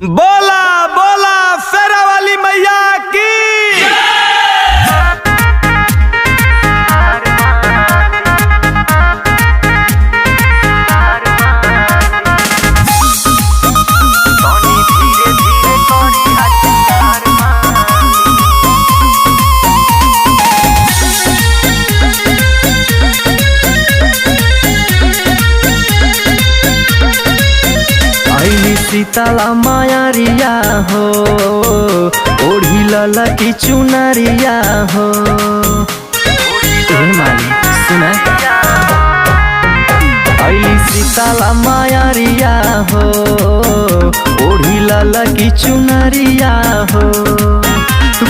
बोला बोला फेरा वाली मैया की। सीताला मायारिया हो ओढ़ी लला की चुनरिया हो। सुना अली सीताला मायारिया हो ओढ़ी लला की चुनरिया हो।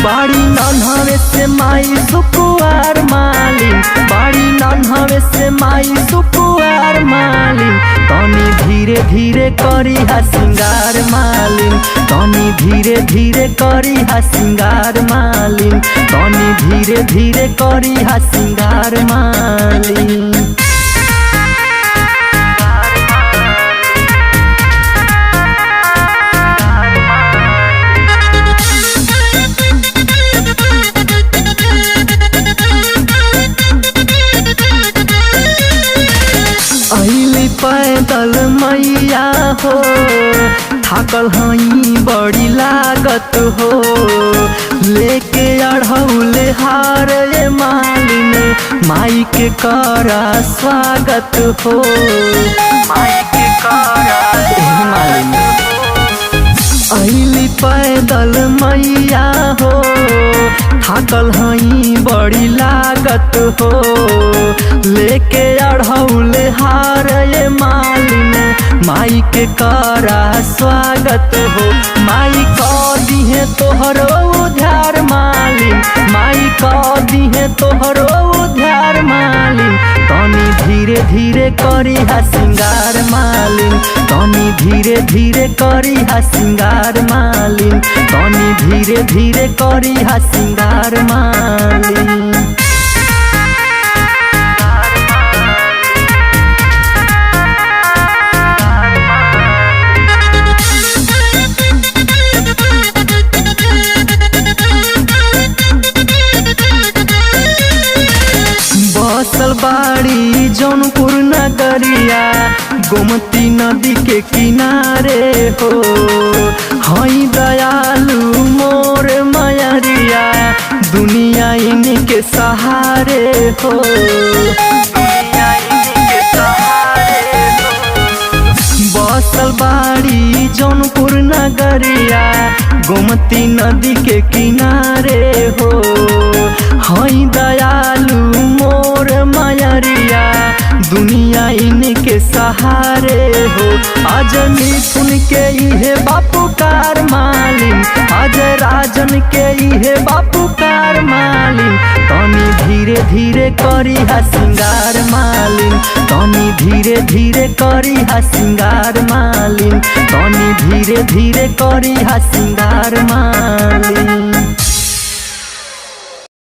बाड़ी नन्हवे से माई सुकुआर मालिन, बाड़ी नन्हवे से माई सुकुआर मालिन। तनी धीरे धीरे करी हा सिंगार मालिन, तनी धीरे धीरे करी हा सिंगार मालिन, तनी धीरे धीरे करी हा सिंगार मालिन। अइली पैदल मैया हो थाकल हई बड़ी लागत हो। लेके अढ़ौले हार ये मालिन माई के करा स्वागत हो। माई के करा मालिन अइली पैदल मैया हो थाकल हई बड़ी लागत हो। लेके अढ़ौले हार ये मालिन माई के करा स्वागत हो। माई कह दिहे तोहरो उधार मालिन, माई कह दिहे तोहरो उधार मालिन। तनी धीरे धीरे करी हा सिंगार मालिन, तनी धीरे धीरे करी हा सिंगार मालिन, तनी धीरे धीरे करी हा सिंगार मालिन। बसल बाड़ी जौनपुर नगरिया गोमती नदी के किनारे हो। हई दयालु मोर मयरिया दुनिया इनके सहारे हो। दुनिया इनके सहारे हो। बसल बाड़ी जौनपुर नगरिया गोमती नदी के किनारे हो। हई दयालु मोर मयरिया दुनिया इनके सहारे हो। आज मिथुन के इहे बापू कार मालिन, आज राजन के इहे बापू कार मालिन। तनी धीरे धीरे करी हा सिंगार मालिन, तनी धीरे धीरे करी हा सिंगार मालिन, तनी धीरे धीरे करी हा सिंगार मालिन।